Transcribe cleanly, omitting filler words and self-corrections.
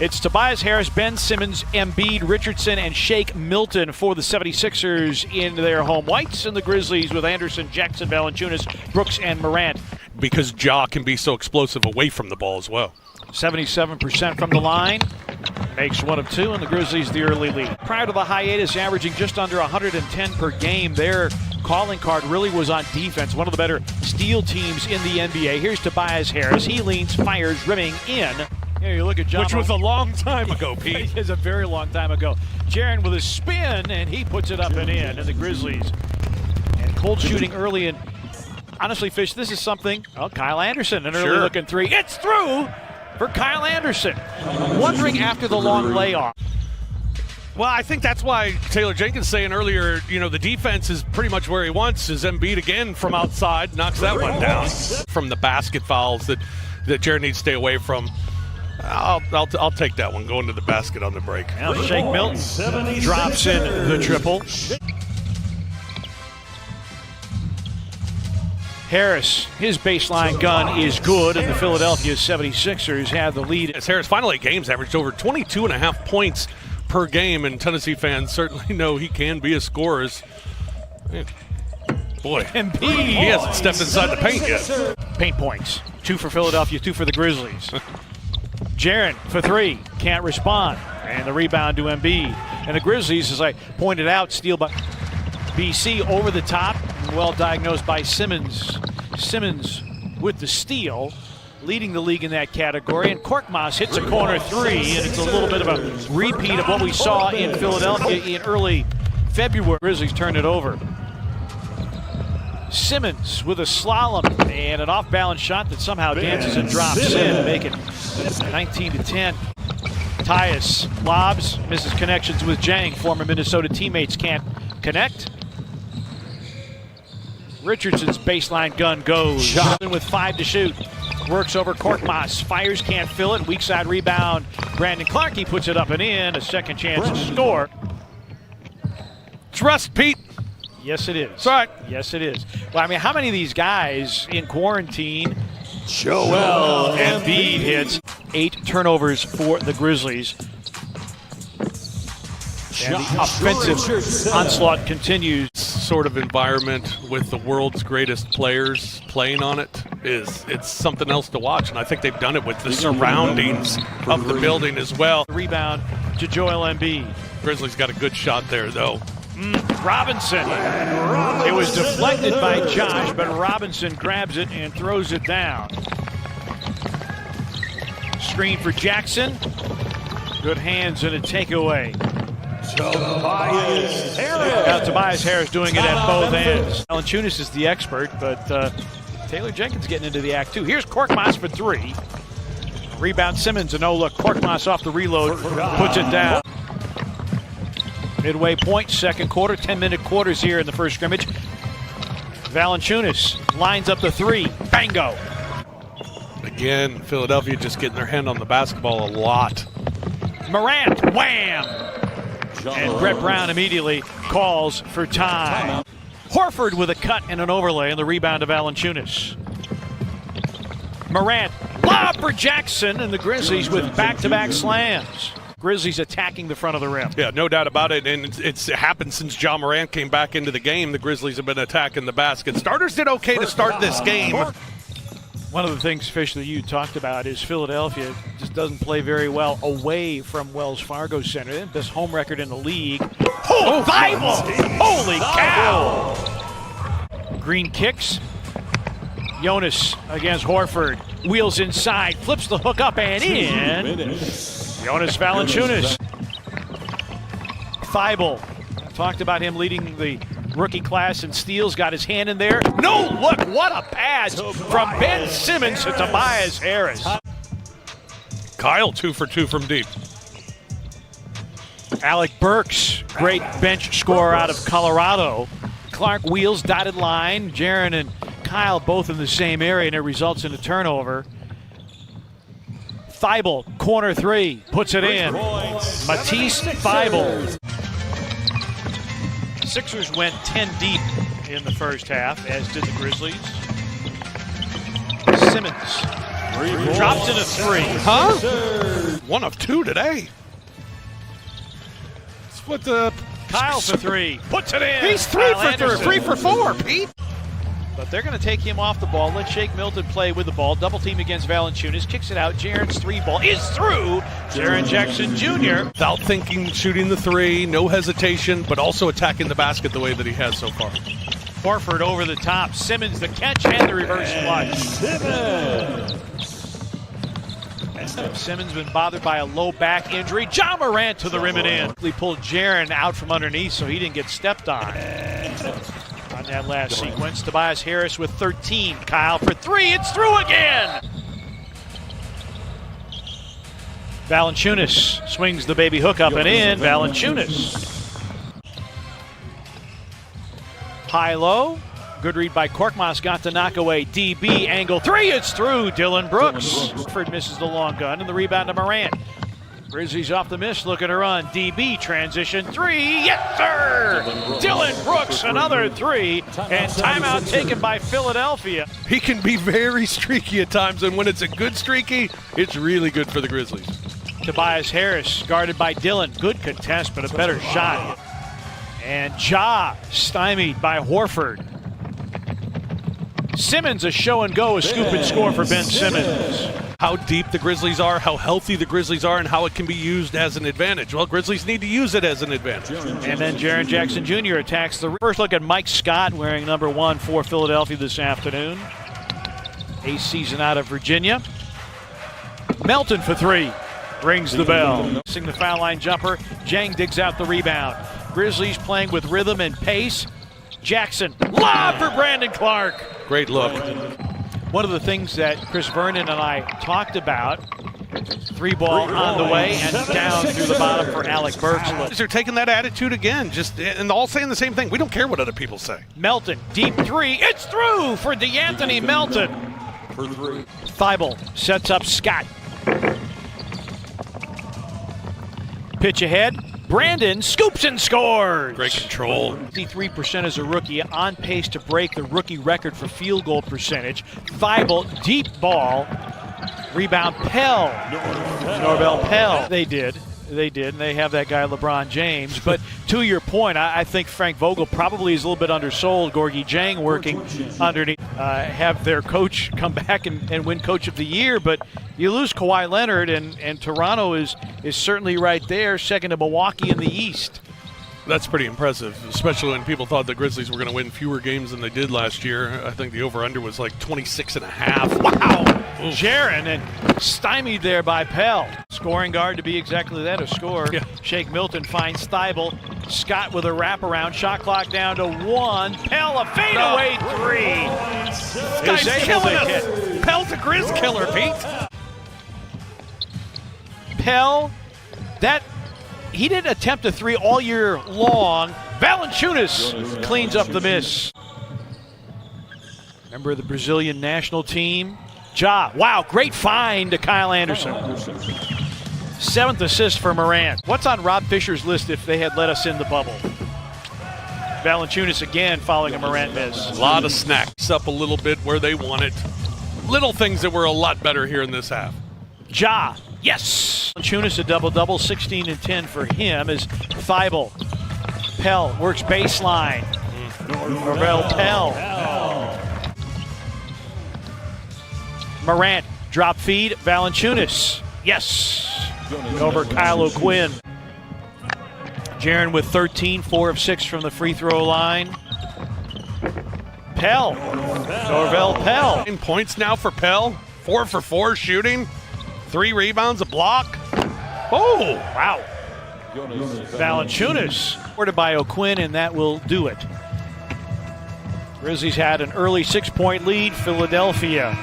It's Tobias Harris, Ben Simmons, Embiid, Richardson, and Shake Milton for the 76ers in their home whites, and the Grizzlies with Anderson, Jackson, Valanciunas, Brooks, and Morant. Because Ja can be so explosive away from the ball as well. 77% from the line, makes one of two, and the Grizzlies the early lead. Prior to the hiatus, averaging just under 110 per game, their calling card really was on defense. One of the better steal teams in the NBA. Here's Tobias Harris. He leans, fires, rimming in. Here you look at John. Which was a long time ago, Pete. It was a very long time ago. Jaren with a spin, and he puts it up and in. And the Grizzlies. And cold shooting early. And honestly, Fish, this is something. Oh, Kyle Anderson, an early looking three. It's through for Kyle Anderson. Wondering after the long layoff. Well, I think that's why Taylor Jenkins saying earlier, you know, the defense is pretty much where he wants. Is Embiid again from outside, knocks that one down. From the basket fouls that Jared needs to stay away from. I'll take that one, going to the basket on the break. Now Shake Milton drops in the triple. Harris, his baseline gun is good, and the Philadelphia 76ers have the lead. As Harris finally games averaged over 22.5 points per game, and Tennessee fans certainly know he can be a scorer. Boy, Embiid. He hasn't stepped inside the paint yet. Paint points, 2 for Philadelphia, 2 for the Grizzlies. Jaren for 3, can't respond, and the rebound to Embiid. And the Grizzlies, as I pointed out, steal by BC over the top, well diagnosed by Simmons. Simmons with the steal, leading the league in that category. And Korkmaz hits a corner 3, and it's a little bit of a repeat of what we saw in Philadelphia in early February. Grizzlies turn it over. Simmons with a slalom and an off-balance shot that somehow dances and drops in, make it 19-10. Tyus lobs, misses connections with Jang. Former Minnesota teammates can't connect. Richardson's baseline gun goes. With 5 to shoot. Works over Korkmaz. Fires, can't fill it. Weak side rebound. Brandon Clark, he puts it up and in. A second chance to score. It's rust, Pete. Yes, it is. That's right. Yes, it is. Well, I mean, how many of these guys in quarantine? Joel Embiid hits. 8 turnovers for the Grizzlies. And the offensive onslaught continues. Sort of environment with the world's greatest players playing on it's something else to watch, and I think they've done it with the surroundings of the building as well. Rebound to Joel Embiid. Grizzlies got a good shot there, though. Robinson. It was deflected by Josh, but Robinson grabs it and throws it down. Screen for Jackson. Good hands and a takeaway. Tobias Harris. Now Tobias Harris doing it at both ends. Valanciunas is the expert, but Taylor Jenkins getting into the act too. Here's Korkmaz for 3. Rebound Simmons, a no-look. Korkmaz off the reload, puts it down. Midway point, second quarter, 10-minute quarters here in the first scrimmage. Valanciunas lines up the 3. Bango. Again, Philadelphia just getting their hand on the basketball a lot. Morant, wham! And Brett Brown immediately calls for time. Horford with a cut and an overlay, and the rebound to Valanciunas. Morant, lob for Jackson, and the Grizzlies with back-to-back slams. Grizzlies attacking the front of the rim. Yeah, no doubt about it, and it's happened since Ja Morant came back into the game. The Grizzlies have been attacking the basket. Starters did okay to start this game. One of the things, Fish, that you talked about is Philadelphia just doesn't play very well away from Wells Fargo Center. Best home record in the league. Oh, Bible! Holy cow! Green kicks. Jonas against Horford. Wheels inside, flips the hook up and in. Jonas Valanciunas. Thibault. Talked about him leading the rookie class in steals, got his hand in there. No look, what a pass from Ben Simmons to Tobias Harris. Kyle 2 for 2 from deep. Alec Burks, great bench scorer out of Colorado. Clark wheels, dotted line. Jaren and Kyle both in the same area, and it results in a turnover. Thibault, corner 3, puts it in. Matisse Thibault. Sixers went 10 deep in the first half, as did the Grizzlies. Simmons drops in a 3. Huh? 1 of 2 today. Split the Kyle for 3. Puts it in. He's 3 Kyle for 3, Anderson. 3 for 4, Pete. But they're going to take him off the ball. Let Shake Milton play with the ball. Double team against Valanciunas. Kicks it out. Jaren's 3 ball is through. Jaren Jackson Jr. Without thinking, shooting the 3, no hesitation, but also attacking the basket the way that he has so far. Horford over the top. Simmons the catch and the reverse flush. Simmons been bothered by a low back injury. Ja Morant to the rim and in. He pulled Jaren out from underneath so he didn't get stepped on that last sequence. Tobias Harris with 13. Kyle for 3. It's through again. Valanciunas swings the baby hook up and in. Valanciunas. High-low. Good read by Korkmaz. Got the knockaway. DB angle 3. It's through. Dylan Brooks. Ford misses the long gun and the rebound to Morant. Grizzlies off the miss, looking to run. DB transition 3. Yes, sir! Dylan Brooks, another 3. And timeout taken by Philadelphia. He can be very streaky at times, and when it's a good streaky, it's really good for the Grizzlies. Tobias Harris guarded by Dylan. Good contest, but a better shot. And Ja stymied by Horford. Simmons a show and go, a scoop and score for Ben Simmons. How deep the Grizzlies are, how healthy the Grizzlies are, and how it can be used as an advantage. Well, Grizzlies need to use it as an advantage. And then Jaren Jackson Jr. attacks the first look at Mike Scott wearing number 1 for Philadelphia this afternoon. A season out of Virginia. Melton for 3. Rings the bell. Missing the foul line jumper. Jang digs out the rebound. Grizzlies playing with rhythm and pace. Jackson, lob for Brandon Clark. Great look. One of the things that Chris Vernon and I talked about, 3 ball on the way and down through the bottom for Alec Burks. They're taking that attitude again, and all saying the same thing. We don't care what other people say. Melton, deep 3, it's through for DeAnthony Melton. Thibault sets up Scott. Pitch ahead. Brandon scoops and scores. Great control. 53% as a rookie, on pace to break the rookie record for field goal percentage. Thibault, deep ball. Rebound, Pell. Norvell Pell. They did, and they have that guy LeBron James. But to your point, I think Frank Vogel probably is a little bit undersold. Gorgie Jang working underneath. Have their coach come back and win Coach of the Year, but you lose Kawhi Leonard, and Toronto is certainly right there, second to Milwaukee in the East. That's pretty impressive, especially when people thought the Grizzlies were going to win fewer games than they did last year. I think the over-under was like 26.5. Wow! Jaren, and stymied there by Pell. Scoring guard to be exactly that, a scorer. Yeah. Shake Milton finds Thibault. Scott with a wraparound. Shot clock down to 1. Pell, a fadeaway 3. Guy's Is able killing to us. hit. Pell's a Grizz killer, Pete. Pell, he didn't attempt a 3 all year long. Valanciunas cleans up the miss. Member of the Brazilian national team. Ja, wow, great find to Kyle Anderson. 7th assist for Morant. What's on Rob Fisher's list if they had let us in the bubble? Valanciunas again following a Morant miss. A lot of snacks up a little bit where they want it. Little things that were a lot better here in this half. Ja, yes! Valanciunas a double-double, 16 and 10 for him as Thibault. Pell works baseline. Norvell Pell. Morant, drop feed, Valanciunas. Yes! Over Kyle O'Quinn. Jaren with 13, 4 of 6 from the free throw line. Pell. Norvell Pell. 9 points now for Pell. 4 for 4 shooting. 3 rebounds, a block. Oh, wow. Valanciunas. Supported by O'Quinn, and that will do it. Grizzlies had an early 6-point lead. Philadelphia